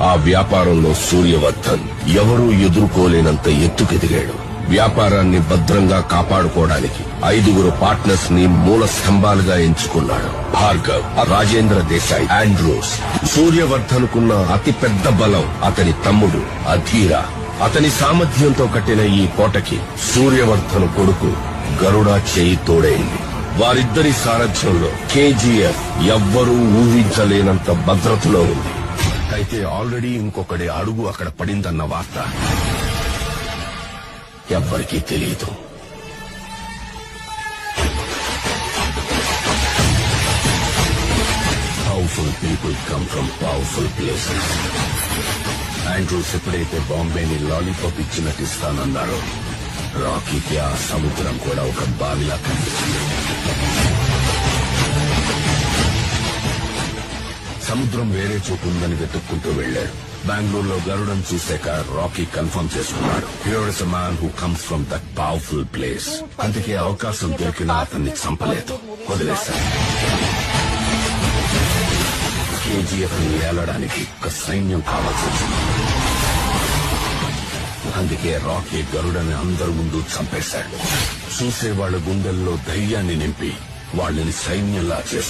ఆ వ్యాపారంలో సూర్యవర్ధన్ ఎవరూ ఎదుర్కోలేనంత ఎత్తుకెదిగాడు. వ్యాపారాన్ని భద్రంగా కాపాడుకోవడానికి 5 పార్ట్నర్స్ ని మూల స్తంభాలుగా ఎంచుకున్నాడు. భార్గవ్, రాజేంద్ర దేశాయ్, ఆండ్రూస్. సూర్యవర్ధన్ కున్న అతిపెద్ద బలం అతని తమ్ముడు అధీర. అతని సామర్థ్యంతో కట్టిన ఈ కోటకి సూర్యవర్ధన్ కొడుకు గరుడ చేయి తోడైంది. వారిద్దరి సారథ్యంలో కేజీఎఫ్ ఎవ్వరూ ఊహించలేనంత భద్రతలో ఉంది. అయితే ఆల్రెడీ ఇంకొకటి అడుగు అక్కడ పడిందన్న వార్త ఎవ్వరికీ తెలియదు. Powerful people come from powerful places. Andrews ఎప్పుడైతే బాంబేని లాలీపాప్ ఇచ్చినట్టు ఇస్తానన్నారో, రాకీకి ఆ సముద్రం కూడా ఒక బావిలా కనిపించింది. సముద్రం వేరే చోటు ఉందని వెతుక్కుంటూ వెళ్లాడు. బెంగళూరులో గరుడను చూశాక రాకీ కన్ఫర్మ్ చేసుకున్నాడు. Here is a man who comes from that powerful place. అందుకే అవకాశం దొరికినా అతన్ని చంపలేదు, వదిలేశాడు. కేజీఎఫ్ ని ఏలడానికి ఒక సైన్యం కావాల్సి వచ్చింది. అందుకే రాకీ గరుడని అందరి ముందు చంపేశాడు. చూసే వాళ్ల గుండెల్లో ధైర్యాన్ని నింపి వాళ్ళని సైన్యంలా చేశాడు.